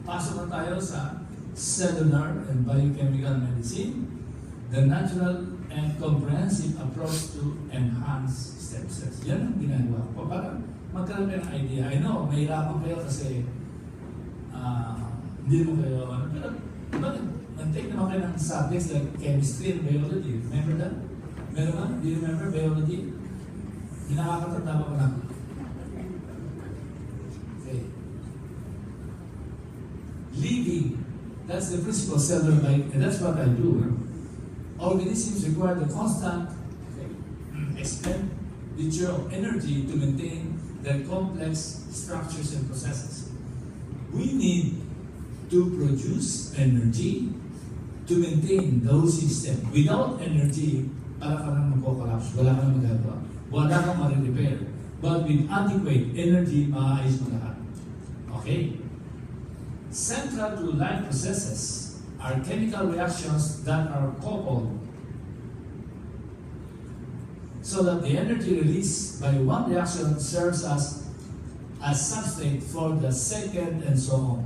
pasok na tayo sa cellular and biochemical medicine, the natural and comprehensive approach to enhance stem cells. Yan ang ginagawa ko para magkaroon kayo ng idea. I know, mahirapan kayo kasi hindi mo kayo, pero nag-take naman kayo ng subjects like chemistry and biology. Remember that? Meron ba? Do you remember biology? Nakakatanda pa lang. Okay. Living, that's the principle of cellular life, and that's what I do. Organisms require the constant expenditure of energy to maintain their complex structures and processes. We need to produce energy to maintain those systems. Without energy, para ka nang magko-collapse, wala kang magagawa, wala kang ma-repair. But with adequate energy, maayos mo lahat. Okay? Central to life processes are chemical reactions that are coupled so that the energy released by one reaction serves as a substrate for the second and so on.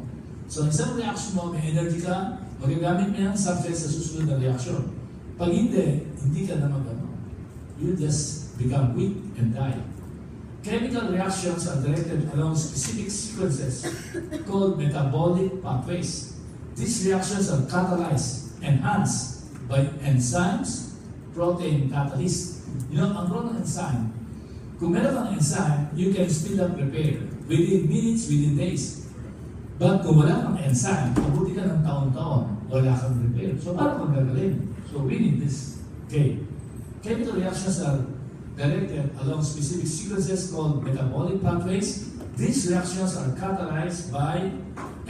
So isang reaction mo, may energy ka, magagamit mo yung substrate sa susunod na reaction. Pag hindi ka na magano. You just become weak and die. Chemical reactions are directed along specific sequences called metabolic pathways. These reactions are catalyzed, enhanced by enzymes, protein catalysts. You know, ang role ng enzyme, kung meron kang enzyme, you can speed up repair within minutes, within days. But kung wala kang enzyme, mabuti ka ng taon-taon, wala kang repair. So paano magagaling? So we need this. Okay. Chemical reactions are directed along specific sequences called metabolic pathways. These reactions are catalyzed by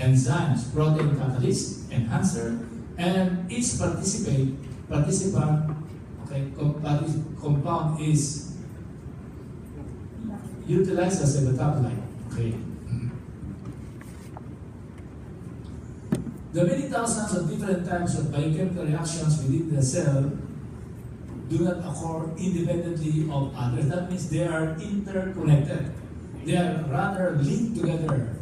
enzymes, protein catalyst, enhancer, and each compound is utilized as a metabolite. Okay. The many thousands of different types of biochemical reactions within the cell do not occur independently of others. That means they are interconnected. They are rather linked together.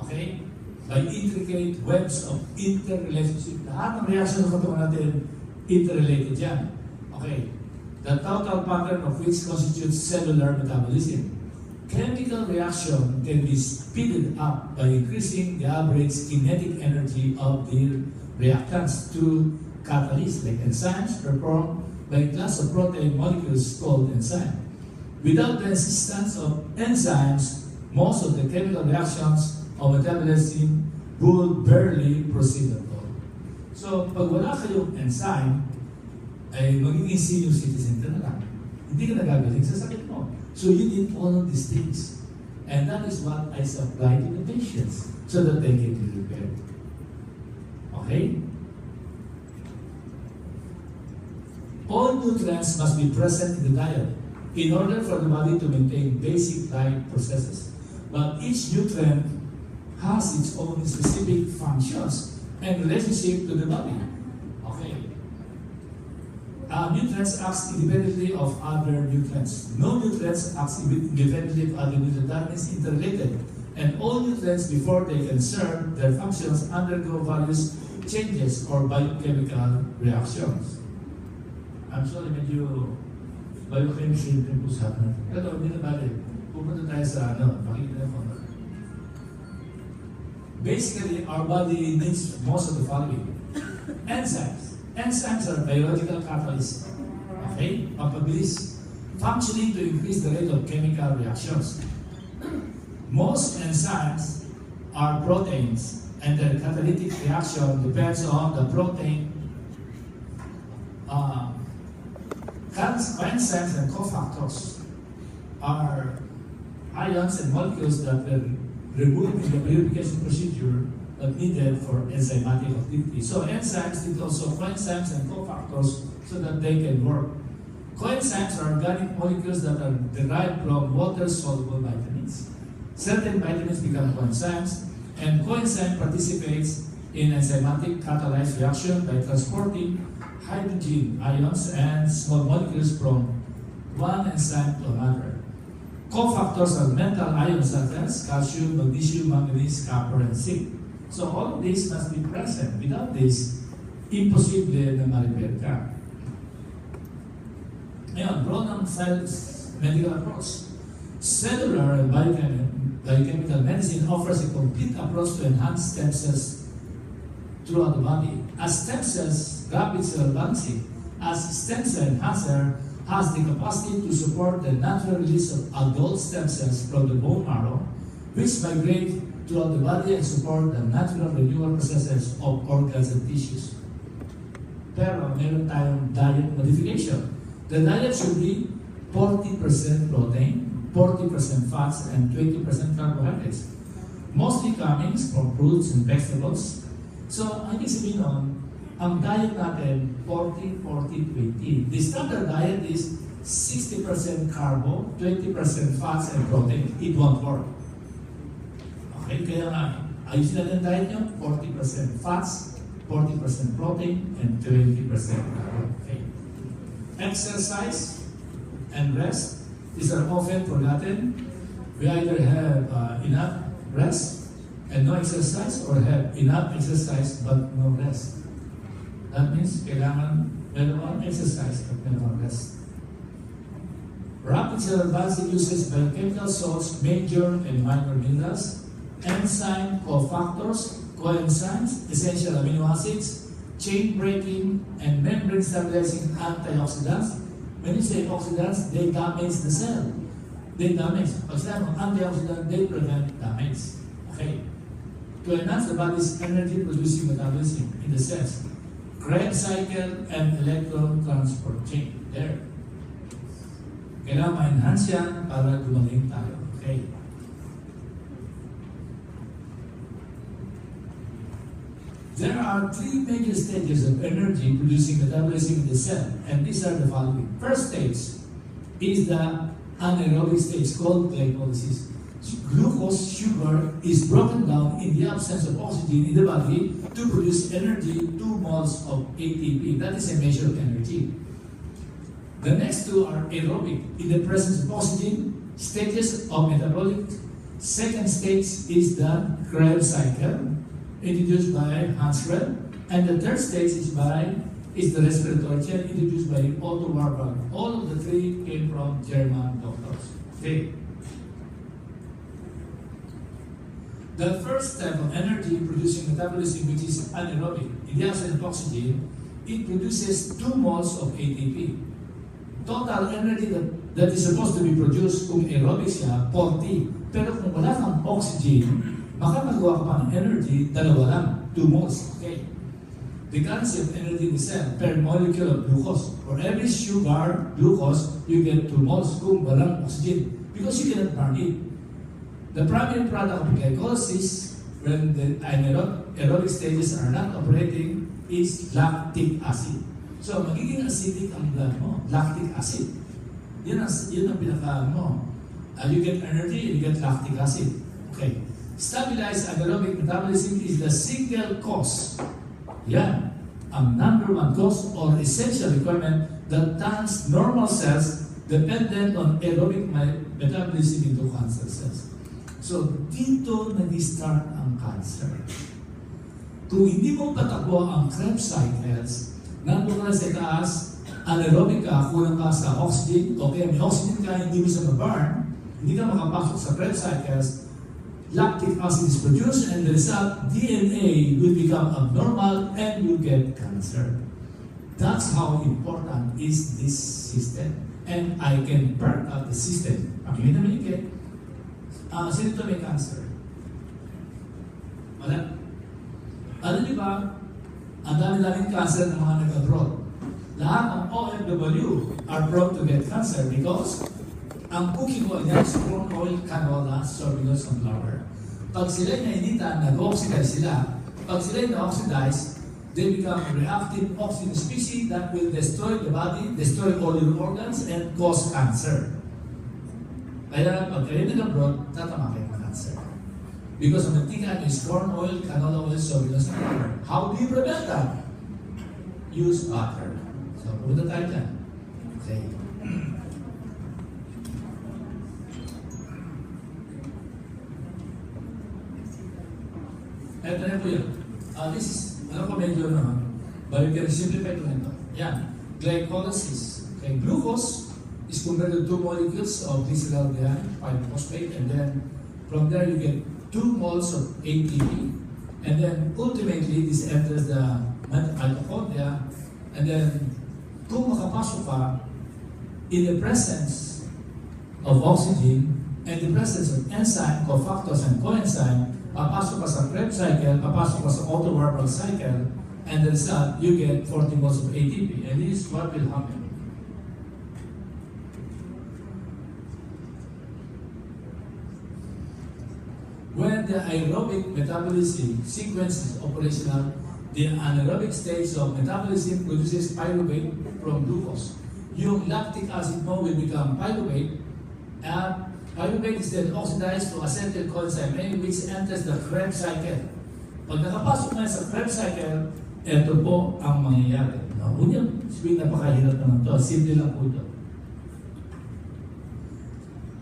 Okay? By intricate webs of interrelationship. Lahat ng reaction ng katawan natin, interrelated yan. Okay. The total pattern of which constitutes cellular metabolism. Chemical reaction can be speeded up by increasing the average kinetic energy of the reactants through catalysts like enzymes performed by a class of protein molecules called enzyme. Without the assistance of enzymes, most of the chemical reactions of metabolism would barely proceed at all. So, pag wala kayong enzyme, ay magiging senior citizen ka na lang. Hindi ka nagagaling sa sakit mo. So you need all of these things. And that is what I supply to the patients so that they can be repaired. Okay? All nutrients must be present in the diet in order for the body to maintain basic life processes. But each nutrient has its own specific functions and relationship to the body. Okay. Nutrients act independently of other nutrients. No nutrients act independently of other nutrients. That means interrelated. And all nutrients, before they can serve their functions, undergo various changes or biochemical reactions. I'm sorry, medyo biochemistry yung usapan. Pero hindi na bali. Pupunta tayo sa pakita na po. Basically, our body needs most of the following. Enzymes. Enzymes are biological catalysts. Okay? Mapabilis. Functioning to increase the rate of chemical reactions. Most enzymes are proteins, and their catalytic reaction depends on the protein. Enzymes and cofactors are ions and molecules that were removed in the purification procedure but needed for enzymatic activity. So enzymes need also coenzymes and cofactors so that they can work. Coenzymes are organic molecules that are derived from water-soluble vitamins. Certain vitamins become coenzymes, and coenzyme participates in enzymatic catalyzed reaction by transporting hydrogen ions and small molecules from one enzyme to another. Cofactors are metal ions such as calcium, magnesium, manganese, copper, and zinc. So all of this must be present. Without this, imposible na ma-repair ka. Ngayon, broad ng medical approach. Cellular and biochemical medicine offers a complete approach to enhance stem cells throughout the body. As stem cells, rapid cellular balancing, as stem cell enhancer, has the capacity to support the natural release of adult stem cells from the bone marrow, which migrate throughout the body and support the natural renewal processes of organs and tissues. Pero meron tayong diet modification. The diet should be 40% protein, 40% fats, and 20% carbohydrates. Mostly coming from fruits and vegetables. So, ang ibig sabihin nun, ang diet natin, 40-40-20. The standard diet is 60% carbo, 20% fats, and protein. It won't work. Okay, kaya nga, ayusin natin ang diet nyo, 40% fats, 40% protein, and 20% carbo. Okay. Exercise and rest, these are often forgotten. We either have enough rest and no exercise, or have enough exercise but no rest. That means kailangan meron exercise at meron rest. Rapid Cellular Balancing uses biochemical salts, major and minor minerals, enzyme cofactors, coenzymes, essential amino acids, chain breaking, and membrane stabilizing antioxidants. When you say oxidants, they damage the cell. They damage. Pag sinabi mo antioxidant, they prevent damage. Okay. To enhance the body's energy-producing metabolism in the cells, Krebs cycle and electron transport chain. There. Kailangan ma-enhance yan para gumaling tayo. Okay. There are three major stages of energy-producing metabolism in the cell, and these are the following. First stage is the anaerobic stage called glycolysis. Glucose, sugar, is broken down in the absence of oxygen in the body to produce energy, 2 moles of ATP. That is a measure of energy. The next two are aerobic. In the presence of oxygen, stages of metabolic. Second stage is the Krebs cycle, introduced by Hansrud. And the third stage is the respiratory chain, introduced by Otto Warburg. All of the three came from German doctors. Okay. The first step of energy-producing metabolism, which is anaerobic, in the absence of oxygen, it produces 2 moles of ATP. Total energy that is supposed to be produced kung aerobic siya, 40. Pero kung wala kang oxygen, makakagawa ka pa ng energy, 2 lang, 2 moles. Okay. The currency of energy in the cell per molecule of glucose. For every sugar, glucose, you get 2 moles kung walang oxygen, because you cannot burn it. The primary product of glycolysis, when the aerobic stages are not operating, is lactic acid. So, magiging acidic ang blood mo, lactic acid. Yun ang pinaka mo. You get energy, you get lactic acid. Okay. Stabilized anaerobic metabolism is the single cause. Yan. Ang number one cause or essential requirement that turns normal cells dependent on aerobic metabolism into cancer cells. So, dito nag-start ang cancer. Kung hindi mo patakbo ang Krebs cycles, nandun ka na sa taas, anaerobic ka, kulang ka sa oxygen, o kaya may oxygen ka, hindi mo siya ma-burn, hindi ka makapasok sa Krebs cycles, lactic acid is produced, and the result, DNA will become abnormal and you get cancer. That's how important is this system. And I can burn out the system. Pag hindi naman ikit, sino ito may cancer? Wala. Alam niyo ba, ang dami-daming cancer ng mga nag-abroad. Lahat ng OFW are prone to get cancer because ang cooking oil niya is corn oil, canola, sorghum, sunflower. Pag sila'y nainitan, nag-oxidize sila. Pag sila'y na-oxidize, they become a reactive oxygen species that will destroy the body, destroy all your organs, and cause cancer. Kaya pag kayo nag-abroad, tatama kayo ng cancer. Because ang mantika is corn oil, canola oil, sorghum, sunflower. How do you prevent that? Use butter. So, pumunta tayo dyan. Okay. Ito na po yun. This is, ano ko medyo na, but you can simplify ito nito. Yan. Glycolysis. Okay, glucose is converted to 2 molecules of glyceraldehyde, 5-phosphate, and then from there you get 2 moles of ATP. And then ultimately, this enters the mitochondria, and then kung makapasok ka in the presence of oxygen and the presence of enzyme, cofactors, and coenzyme, papasok ka sa Krebs cycle, papasok ka sa auto-Warburg cycle, and the result, you get 40 moles of ATP. And this is what will happen. When the aerobic metabolism sequence is operational, the anaerobic stage of metabolism produces pyruvate from glucose. Yung lactic acid mo will become pyruvate, and pyruvate is then oxidized to acetyl coenzyme A, which enters the Krebs cycle. Pag nakapasok na sa Krebs cycle, ito po ang mangyayari. Unyang, napakahirap naman ito. Simple lang po ito.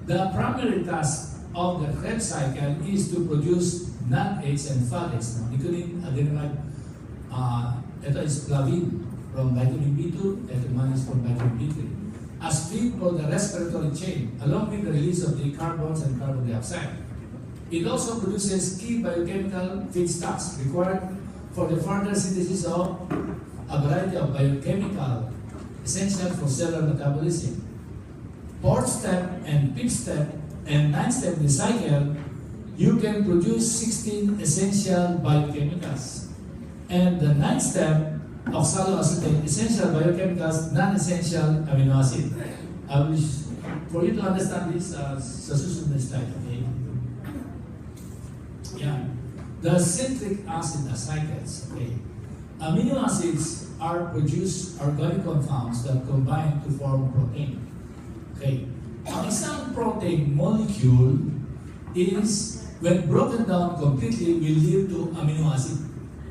The primary task of the Krebs cycle is to produce NADH and phthalate. Including adenylate. Ito is flavin from vitamin B2, ito man is from vitamin B3. As feed for the respiratory chain, along with the release of the carbons and carbon dioxide. It also produces key biochemical feedstocks required for the further synthesis of a variety of biochemical essential for cellular metabolism. Fourth step and fifth step and ninth step in the cycle, you can produce 16 essential biochemicals. And the ninth step, oxaloacetate, essential biochemicals, non-essential amino acid. I wish for you to understand this sa susunod na slide, okay? Yeah. The citric acid cycles, okay? Amino acids are produced organic compounds that combine to form protein. Okay. Ang isang protein molecule is, when broken down completely, will lead to amino acid.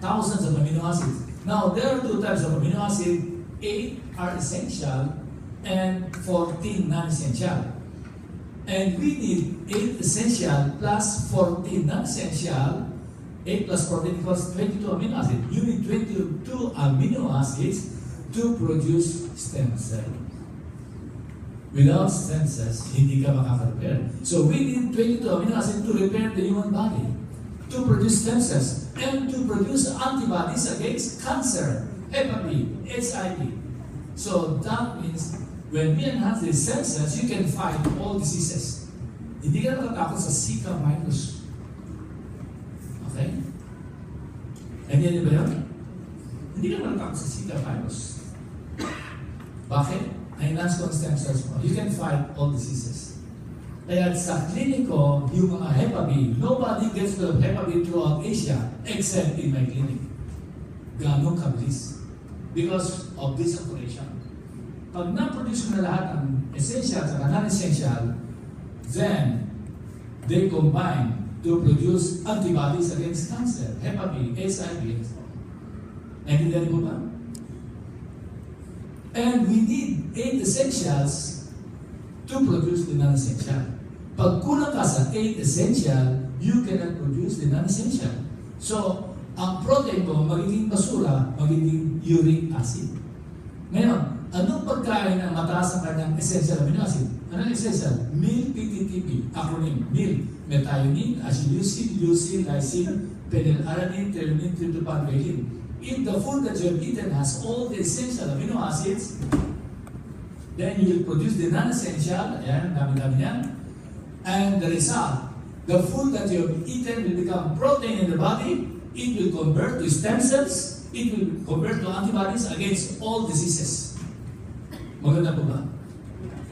Thousands of amino acids. Now, there are 2 types of amino acid. 8 are essential and 14 non-essential. And we need 8 essential plus 14 non-essential. 8 plus 14 equals 22 amino acids. You need 22 amino acids to produce stem cells. Without stem cells, hindi ka makaka-repair. So we need 22 amino acids to repair the human body, to produce stem cells, and to produce antibodies against cancer, hepatitis, HIV. So that means when we enhance the stem cells, you can fight all diseases. Hindi ka natatakot sa Zika virus. Okay? And yan ba yun? Hindi ka natatakot sa Zika virus. Bakit? Na-enhance ko ang stem cells mo. You can fight all diseases. Kaya sa kliniko, yung mga Hep B, nobody gets the Hep B throughout Asia except in my clinic. Ganong kabilis. Because of this operation. Pag na-produce na lahat ng essential at non-essential, then they combine to produce antibodies against cancer, Hep B, HIV, and so on. Naintindihan mo ba? And we need 8 essentials to produce the non-essential. Pag kulang ka sa 8 essential, you cannot produce the non-essential. So, ang protein mo magiging basura, magiging uric acid. Ngayon, anong pagkain ang mataas ang kanyang essential amino acid? Anong essential? MIL-PTTP, acronym, MIL, methionine, acidusin, leucine, lysine, phenylalanine, threonine, tryptophan, if the food that you have eaten has all the essential amino acids, then you will produce the non-essential, ayan, dami-dami yan. And the result, the food that you have eaten will become protein in the body, it will convert to stem cells, it will convert to antibodies against all diseases. Maganda po ba?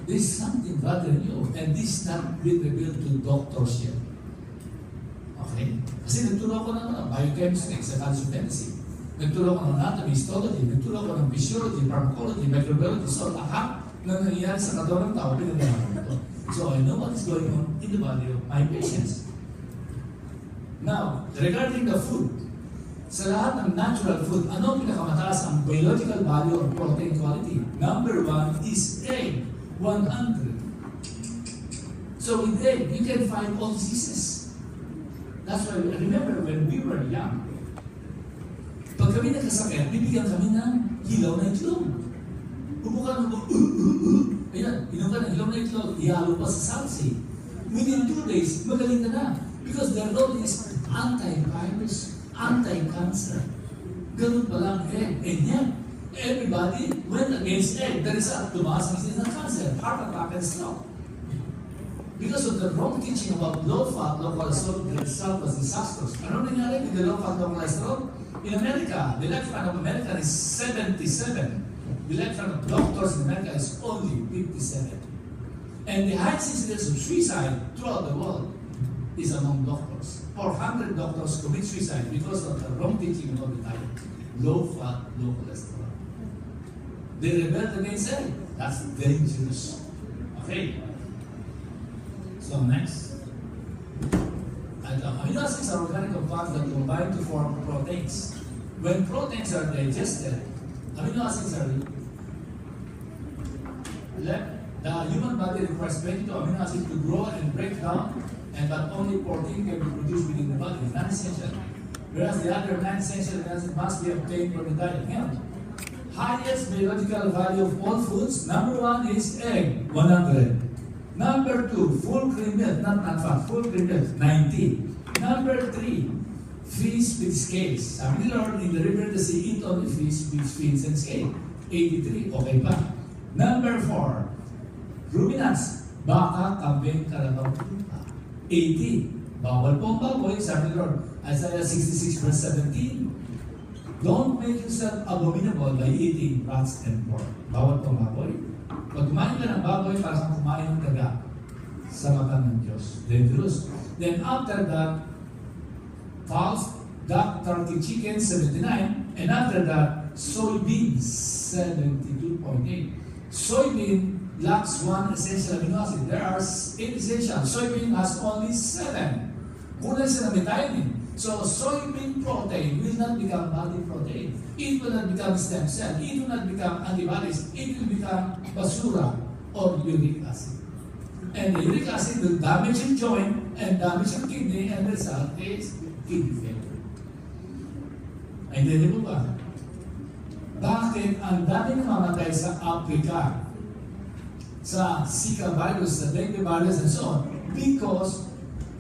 This is something rather new, and this is not been revealed to doctors yet. Okay? Kasi nagturo ko ng biochemistry sa calcium. Nagturo ko ng anatomy, histology, nagturo ko ng physiology, pharmacology, microbiology, so lahat na nangyayari sa katawan ng tao, pinagdalaman ito. So I know what is going on in the body of my patients. Now, regarding the food, sa lahat ng natural food, ano pinakamataas ang biological value or protein quality? Number 1 is egg, 100. So with egg, you can find all diseases. That's why I remember when we were young, kami nagkasakit, bibigyan kami ng hilaw na itlog. Umuka mo, ayan, inom ka ng hilaw na itlog, ihalo pa sa salsi. Within 2 days, magaling ka na. Because their role is anti-virus, anti-cancer. Ganun pa lang egg. And yet, everybody went against egg. The result, tumaas ang siya ng cancer, heart attack, and stroke. Because of the wrong teaching about low fat, low cholesterol, the result was disastrous. Ano nangyari with the low fat, low cholesterol? In America, the lifespan of America is 77. The lifespan of doctors in America is only 57. And the highest incidence of suicide throughout the world is among doctors. 400 doctors commit suicide because of the wrong teaching about the diet. Low fat, low cholesterol. They rebelled against it. That's dangerous. Okay. So next. Amino acids are organic compounds that combine to form proteins. When proteins are digested, amino acids are left. The human body requires 22 amino acids to grow and break down, but only 14 can be produced within the body, non-essential. Whereas the other non-essential amino acids must be obtained from the diet. Highest biological value of all foods, number 1 is egg, 100. Number 2, full cream milk, not fat, full cream milk, 90. Number 3, fish with scales. Sabi ni Lord, in the river, the sea, eat only fish with fins and scales. 83, okay pa. Number 4, ruminants, baka, kambing, kalabaw, 80. Bawal po ang baboy, sabi ni Lord, Isaiah 66 verse 17. Don't make yourself abominable by eating rats and pork. Bawal po ang baboy. Pag kumain ka ng baboy, parang kumain ng daga sa mata ng Diyos. Dangerous. Then after that, fowls, duck, turkey, chicken, 79. And after that, soybeans, 72.8. Soybean lacks 1 essential amino acid. There are 8 essential. Soybean has only 7. Kulang siya ng methionine. So soybean protein will not become body protein. It will not become stem cell. It will not become antibodies. It will become basura or uric acid. And the uric acid will damage your joint and damage your kidney, and the result is kidney failure. Naintindihan mo ba? Bakit ang dami namamatay sa Africa? Sa Zika virus, sa dengue virus, and so on? Because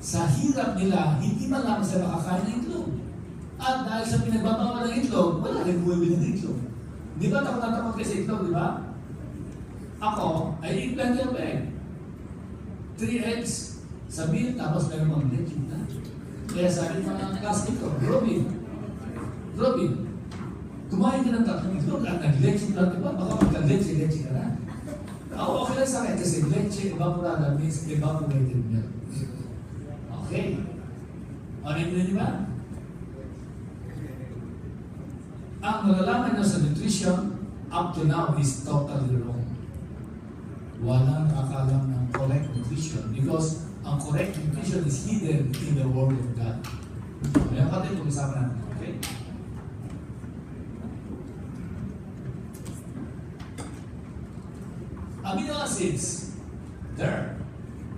sa hirap nila, hindi man lang sila makakain ng itlog. At dahil sa pinagbabawal ng itlog, wala rin bumibili ng itlog. Di ba takot na takot kayo sa itlog, di ba? Ako, I eat plenty of egg. 3 eggs sa meal, tapos meron mga leche na. Kaya sabi mga classmate ko, Robin, kumain ka ng tatlong itlog at nag-leche na, di ba? Baka magka-leche ka na. Ako, okay lang sa akin kasi leche evaporada means evaporated milk. Okay. Ano yun ba? Ang nalalaman nyo sa nutrition up to now is totally wrong. Walang nakakalam ng correct nutrition because ang correct nutrition is hidden in the Word of God. Ayan pa din, pag-isapan natin. Okay? Amino acids. There.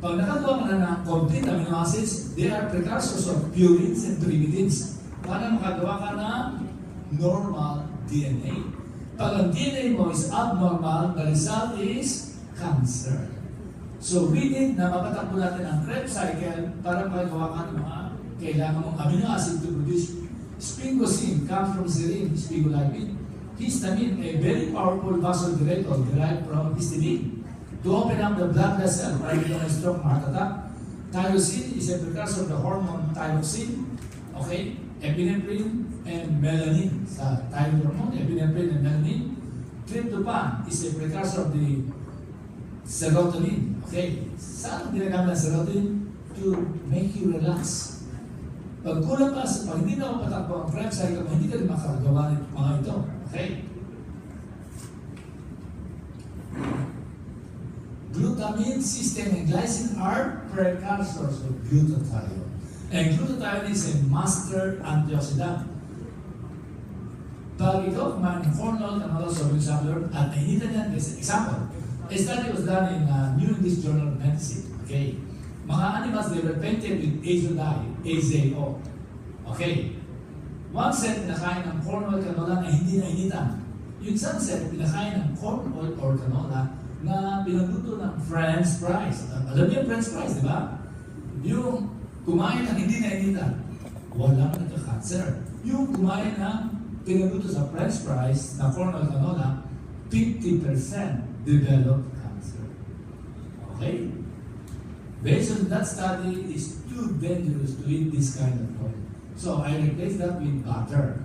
Pag nakagawa ka na ng complete amino acids, they are precursors of purines and pyrimidines para makagawa ka ng normal DNA. Pag ang DNA mo is abnormal, the result is cancer. So we need na mapatakbo natin ang Krebs cycle para makagawa ka ng mga kailangan mong amino acid to produce. Sphingosine comes from serine, sphingolipid. Histamine, a very powerful vasodilator derived from histamine, to open up the blood vessel para ito ng stroke, heart attack. Tyrosine is a precursor of the hormone thyroxine. Okay? Epinephrine and melanin. Sa thyroid hormone, epinephrine and melanin. Tryptophan is a precursor of the serotonin. Okay? Saan ginagamit ng serotonin? To make you relax. Pag kulang ka, pag hindi na ako patakbo ang Krebs cycle, hindi ka rin makagawa ng mga ito. Okay? Glutamine, cysteine, and glycine are precursors of glutathione. And glutathione is a master antioxidant. Pag ikaw kumain ng corn oil and also receptor, at nainita niyan, example, a study was done in New English Journal of Medicine. Okay? Mga animals, they were painted with azodine, AZO. Okay? One set, pinakain ng corn oil canola na hindi nainitan. Yung isang set, pinakain ng corn oil or canola na pinagluto ng French fries. Alam niyo yung French fries, di ba? Yung kumain ng hindi nainitan, walang nagka-cancer. Yung kumain ng pinagluto sa French fries na corn oil canola, 50% developed cancer. Okay? Based on that study, it's too dangerous to eat this kind of oil. So I replace that with butter.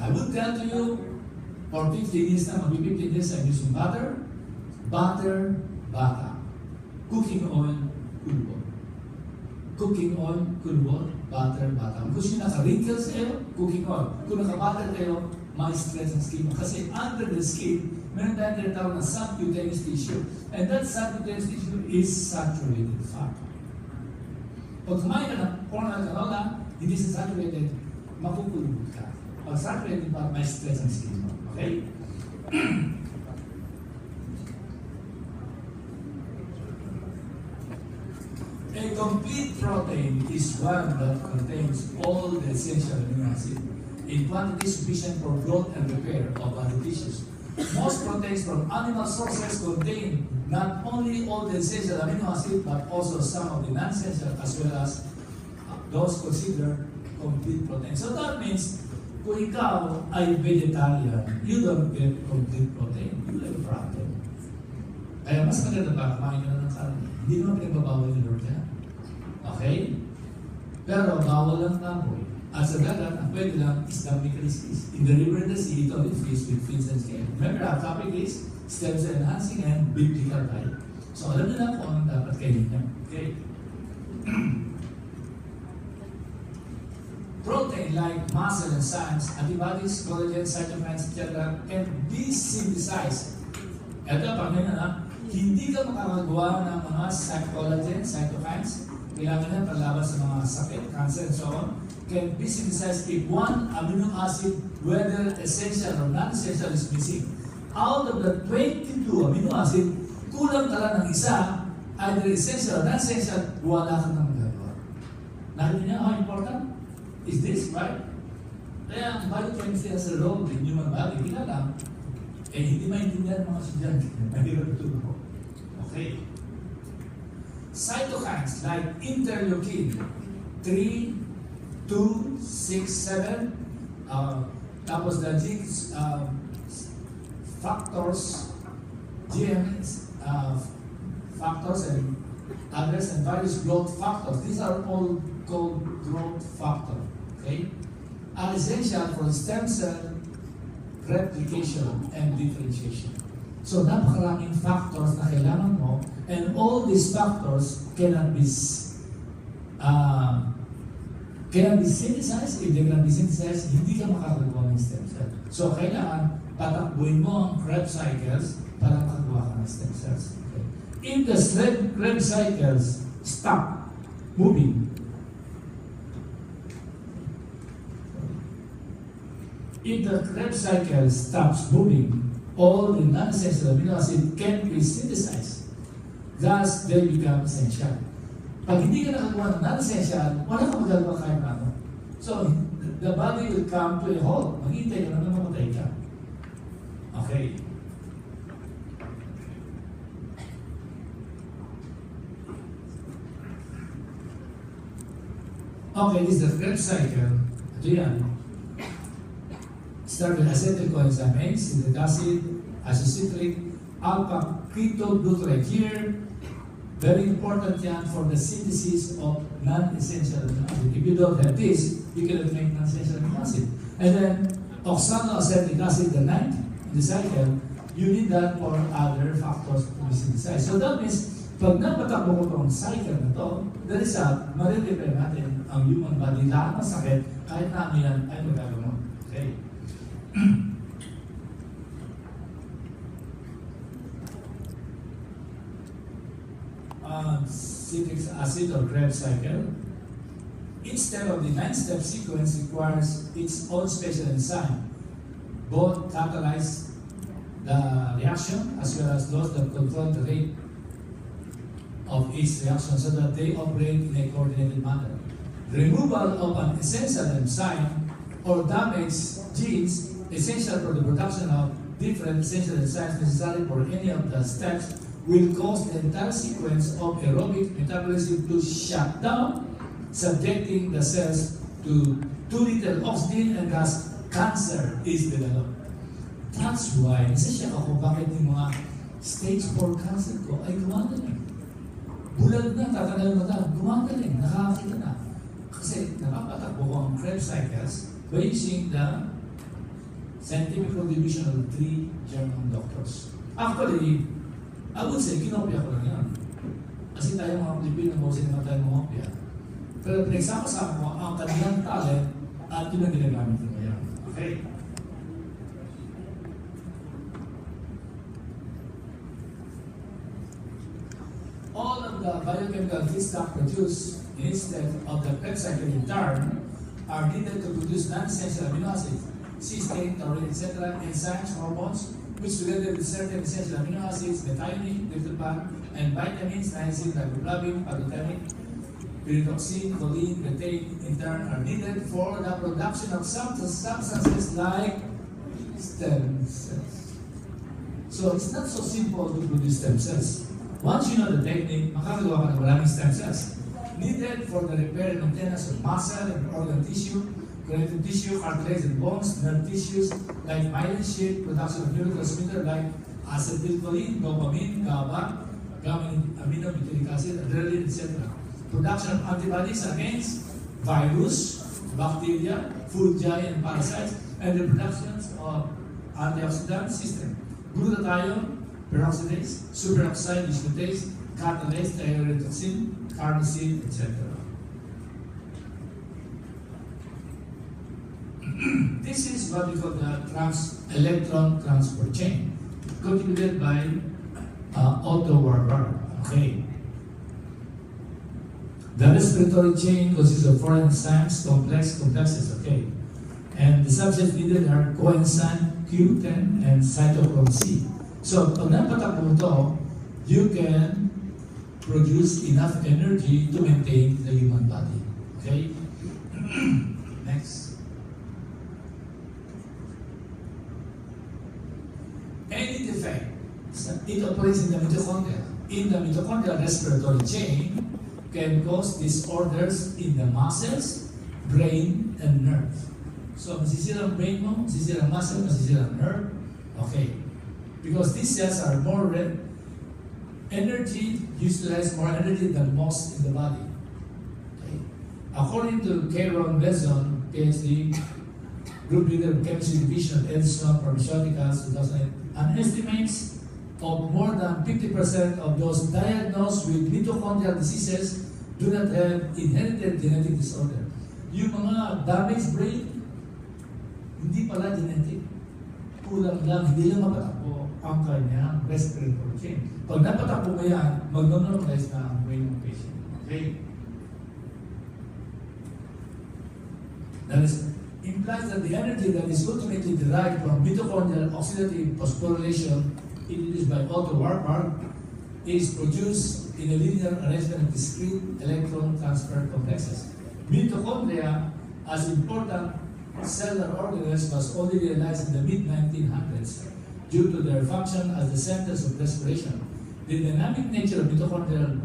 I would tell to you, for 15 years na, mag-15 years I'm using butter, bata. Cooking oil, kulbo. Cooking oil, kulbo, butter, bata. Kung siya naka-wrinkles kayo, cooking oil. Kung naka-butter kayo, may stress ang skin. Kasi under the skin, meron tayong tinatawag na subcutaneous tissue. And that subcutaneous tissue is saturated fat. Pag kumain ka ng corn oil canola, hindi siya saturated, makukulubot ka. Pag saturated fat, may stress ang skin mo. Okay? A complete protein is one that contains all the essential amino acids in quantity sufficient for growth and repair of body tissues. Most proteins from animal sources contain not only all the essential amino acids but also some of the non-essential as well as those considered complete proteins. So that means, kung ikaw ay vegetarian, you don't get complete protein. You have a problem. Kaya mas maganda ba kumain ka na ng karne? Hindi naman pinagbabawal ni Lord yan. Okay? Pero bawal lang taboy. At sa dagat, ang pwede lang is the microskies. In the river and the sea, ito only fish with fins and scales. Remember, our topic is stem cell enhancing and biblical diet. So alam niyo na kung anong dapat kainin niya. Okay? Protein like muscle and enzymes, antibodies, collagen, cytokines, etc. can be synthesized. Ito, pag na, hindi ka makakagawa ng mga collagen, cytokines, kailangan na palaban sa mga sakit, cancer, and so on, can be synthesized if one amino acid, whether essential or non-essential, is missing. Out of the 22 amino acid, kulang ka lang ng isa, either essential or non-essential, wala ka nang magagawa. Nakita niya how important is this, right? Kaya ang biochemistry has a role in human body. Kaya lang, hindi maintindihan mga estudyante. Mahirap ito ko. Okay. Cytokines like interleukin 3, 2, 6, 7, tapos the factors, GMs, factors and others, and various growth factors. These are all called growth factor. Okay, are essential for stem cell replication and differentiation. So napakaraming factors na kailangan mo, and all these factors cannot be synthesized. If they cannot be synthesized, hindi ka makakagawa ng stem cell. So kailangan patakbuhin mo ang Krebs cycles para makagawa ka ng stem cells. Okay. If the Krebs cycles stop moving, if the Krebs cycle stops moving, all the non-essential amino acids can be synthesized. Thus, they become essential. Pag hindi ka nakagawa ng non-essential, wala kang magagawa kahit na ano. So, the body will come to a halt. Maghintay ka na mamatay ka. Okay. Okay, this is the Krebs cycle. Ito yan. Start with acetylcoenzyme, citric acid, isocytric, alpha-ketoglutarate here. Very important yan for the synthesis of non-essential amino acid. If you don't have this, you cannot make non-essential amino acid. And then, oxaloacetic acid, the ninth in the cycle, you need that for other factors to be synthesized. So that means, pag napatakbo ko itong cycle na to, the result, marirepair natin ang human body lahat ng sakit, kahit na ano yan ay magagawa. Okay. Citric acid or Krebs cycle. Each step of the 9-step sequence requires its own special enzyme. Both catalyze the reaction as well as those that control the rate of each reaction so that they operate in a coordinated manner. Removal of an essential enzyme or damaged genes essential for the production of different essential enzymes necessary for any of the steps will cause the entire sequence of aerobic metabolism to shut down, subjecting the cells to too little oxygen and thus cancer is developed. That's why, nasasyak ako bakit yung mga stage 4 cancer ko ay gumagaling. Bulag na, tatanaw mo na, gumagaling, nakakakita na. Kasi nakapatakbo ko ang Krebs cycles by using the scientific contribution of 3 German doctors. Actually, I would say, kinopya ko lang yan. Kasi tayo mga Pilipino, mostly naman tayo mongopya. Pero pinagsama-sama ko ang kanilang talent at yun ang ginagamit ko ngayon. Okay? All of the biochemical feedstock produced instead of the Krebs cycle in turn are needed to produce non-essential amino acids, cysteine, taurine, etc., enzymes, hormones, which together with certain essential amino acids, methionine, tryptophan, and vitamins, niacin, riboflavin, pantothenic, pyridoxine, choline, betaine, in turn are needed for the production of substances like stem cells. So it's not so simple to produce stem cells. Once you know the technique, makakagawa ka ng maraming stem cells needed for the repair and maintenance of muscle and organ tissue, connective tissue, cartilage and bones, nerve tissues like myelin sheath, production of neurotransmitter like acetylcholine, dopamine, GABA, gamma-aminobutyric acid, adrenaline, etc. Production of antibodies against virus, bacteria, fungi, and parasites, and the production of antioxidant system. Glutathione, peroxidase, superoxide dismutase, catalase, thioredoxin, carnosine, etc. This is what we call the electron transport chain, contributed by Otto Warburg. Okay. The respiratory chain consists of 4 enzymes, complexes, okay. And the subjects needed are coenzyme Q10 and cytochrome C. So, pag napatakbo ito, you can produce enough energy to maintain the human body. Okay? Next. Any defect, it operates in the mitochondria. In the mitochondrial respiratory chain, can cause disorders in the muscles, brain, and nerves. So, masisira ang brain mo, masisira ang muscle, masisira ang nerve. Okay. Because these cells are more utilize more energy than most in the body. Okay. According to Kieron Bezon, PhD, Group Leader of Chemistry Division at Edison Pharmaceuticals, 2008, an estimates of more than 50% of those diagnosed with mitochondrial diseases do not have inherited genetic disorder. Yung mga damaged brain, hindi pala genetic. Kulang lang, hindi lang mapatakbo ang kanyang respiratory chain. Pag napatakbo mo yan, mag-normalize na ang brain ng patient. Okay? That implies that the energy that is ultimately derived from mitochondrial oxidative phosphorylation introduced by Otto Warburg is produced in a linear arrangement of discrete electron transfer complexes. Mitochondria, as important cellular organelles, was only realized in the mid-1900s due to their function as the centers of respiration. The dynamic nature of mitochondria,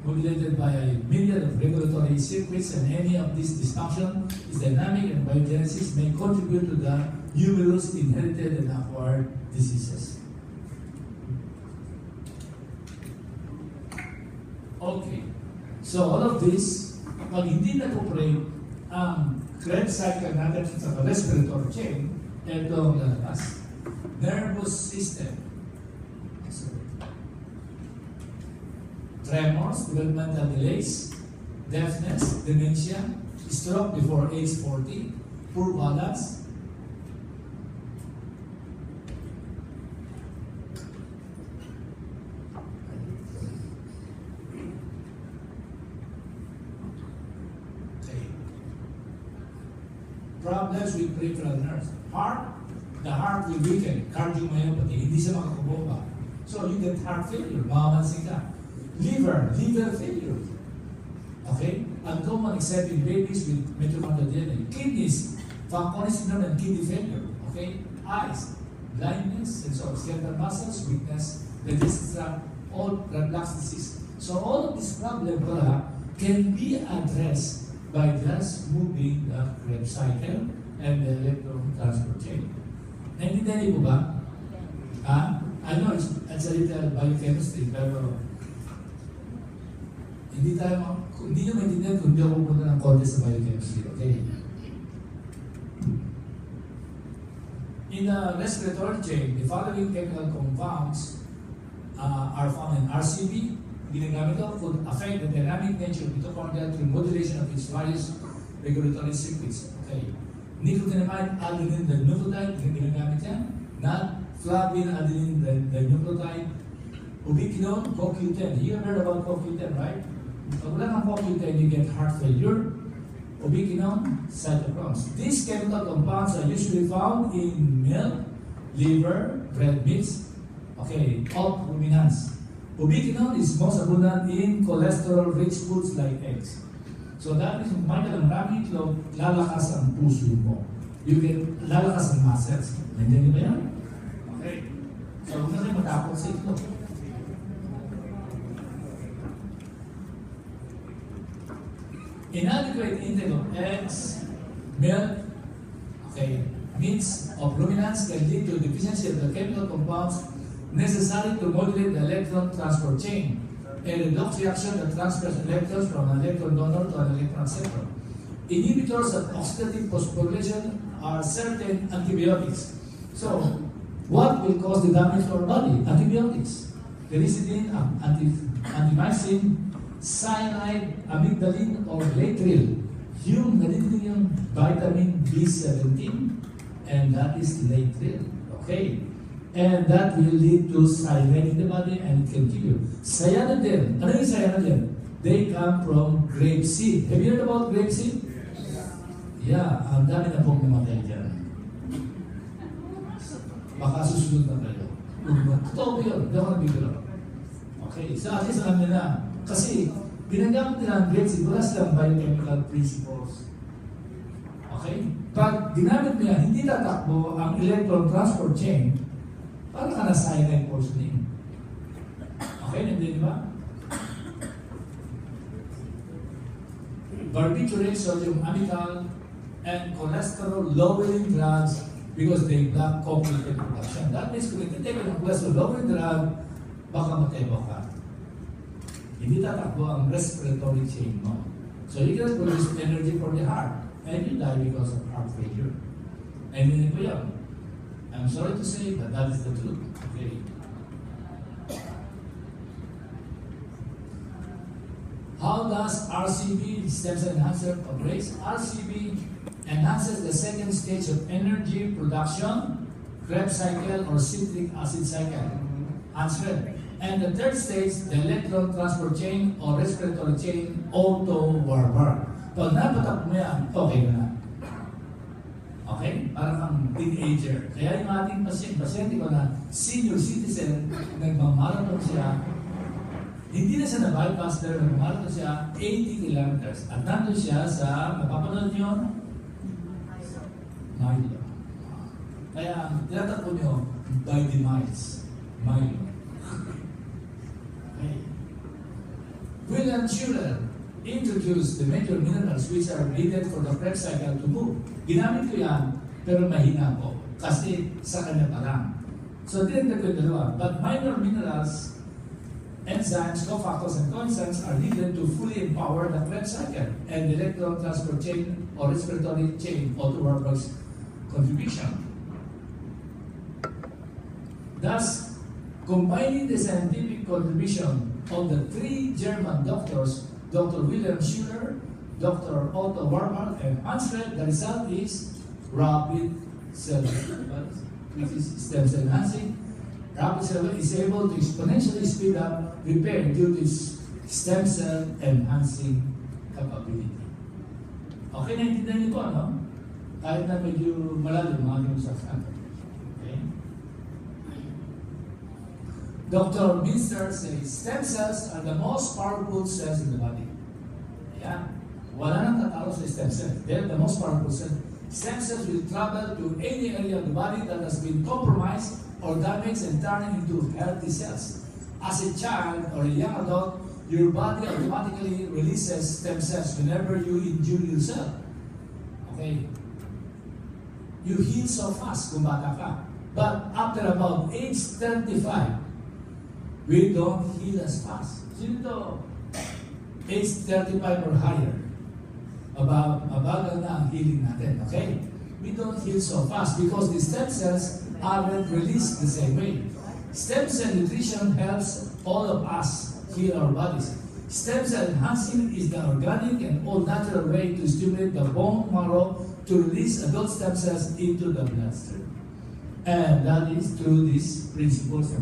modulated by a myriad of regulatory circuits, and any of this dysfunction is dynamic, and biogenesis may contribute to the numerous inherited and acquired diseases. Okay, so all of this, pag hindi na-operate ang Krebs cycle natin sa respiratory chain, ito ang lalabas. Nervous system. Tremors, developmental delays, deafness, dementia, stroke before age 40, poor balance, problems with peripheral nerves. The heart will weaken, cardiomyopathy, hindi siya makakabomba. So you get heart failure, mamamansin ka. Liver failure. Okay? Uncommon except in babies with mitochondrial DNA. Kidneys, Fanconi syndrome and kidney failure. Okay? Eyes, blindness, sense of skeletal muscles, weakness, digestive, all reflux disease. So all of these problems can be addressed by just moving the Krebs cycle and the electron transport chain. Naintindihan niyo po ba? I know it's a little biochemistry, pero hindi nyo maintindihan kung hindi ako pupunta ng konti sa biochemistry, okay? In the respiratory chain, the following chemical compounds are found in RCB. Ginagamit ito could affect the dynamic nature of mitochondria through modulation of its various regulatory circuits. Okay. Nicotinamide adenine dinucleotide, ginagamit yan. Flavin adenine dinucleotide. Ubiquinone, CoQ10. You heard about CoQ10, right? Pag wala ng CoQ10, you get heart failure. Ubiquinone, cytochromes. These chemical compounds are usually found in milk, liver, red meats, okay, of ruminants. Ubiquinone is most abundant in cholesterol-rich foods like eggs. So that is, kumain ka ng maraming itlog, lalakas ang puso mo. You get lalakas ang muscles. Nandiyan niyo ba yan? Okay. So huwag na kayo matapos sa itlog. Inadequate intake of eggs, milk, okay, meats of ruminants can lead to deficiency of the chemical compounds necessary to modulate the electron transport chain, a redox reaction that transfers electrons from an electron donor to an electron acceptor. Inhibitors of oxidative phosphorylation are certain antibiotics. So, what will cause the damage to our body? Antibiotics. Penicillin, antimycin, cyanide, amygdalin, or latril. Yung nandito yung vitamin B17, and that is latril. Okay? And that will lead to cyanide in the body and it can kill you. Cyanide, ano yung cyanide? They come from grapeseed. Have you heard about grapeseed? Yeah, ang dami na pong namatay dyan. Baka susunod na kayo. Totoo ko yun, hindi ako nabigro. Okay, so at least alam nyo na. Kasi, ginagamit nila ang grapeseed, wala silang biochemical principles. Okay? Pag ginamit nila, hindi tatakbo ang electron transport chain, para ka na cyanide poisoning. Okay, hindi ba? Barbiturates, sodium amytal, and cholesterol-lowering drugs because they block CoQ10 production. That means kung iti-take ng cholesterol-lowering drug, baka matebo ka. Hindi tatakbo ang respiratory chain mo. So you can produce energy for the heart, and you die because of heart failure. And hindi po yan. I'm sorry to say, but that is the truth. Okay. How does RCB, stem cell enhancer, operate? RCB enhances the second stage of energy production, Krebs cycle or citric acid cycle. Answer. And the third stage, the electron transport chain or respiratory chain, auto-warmer. Pag napatak mo yan, okay na. Okay? Parang kang teenager. Kaya yung ating pasyente ko na senior citizen, nagmamarathon siya, hindi na siya na-bypass, pero nagmamarathon siya 80 kilometers. At nandun siya sa, napapanood nyo? Milo. Kaya, tinatakbo nyo, by the miles. Milo. Okay. William Schuller introduced the major minerals which are needed for the Krebs cycle to move. Ginamit ko yan, pero mahina po. Kasi sa kanya pa lang. So, dinagdag ko yung dalawa. But minor minerals, enzymes, cofactors, and coenzymes are needed to fully empower the Krebs cycle and the electron transport chain or respiratory chain auto-Warburg's contribution. Thus, combining the scientific contribution of the three German doctors, Dr. William Schuller, Dr. Otto Warburg, and Hansfeld, the result is rapid cellular balancing, which is stem cell enhancing. Rapid cellular is able to exponentially speed up repair due to its stem cell enhancing capability. Okay, naintindihan niyo po, ano? Kahit na medyo malalim mga yung sasabi. Okay? Dr. Minster says, stem cells are the most powerful cells in the body. Yeah. Wala nang tatalo sa stem cells. They're the most powerful cells. Stem cells will travel to any area of the body that has been compromised or damaged and turn into healthy cells. As a child or a young adult, your body automatically releases stem cells whenever you injure yourself. Okay? You heal so fast kung bata ka. But after about age 35, we don't heal as fast. Sino to? Age 35 or higher. Mabagal na ang healing natin. Okay? We don't heal so fast because the stem cells aren't released the same way. Stem cell nutrition helps all of us heal our bodies. Stem cell enhancing is the organic and all-natural way to stimulate the bone marrow to release adult stem cells into the bloodstream. And that is through these principles of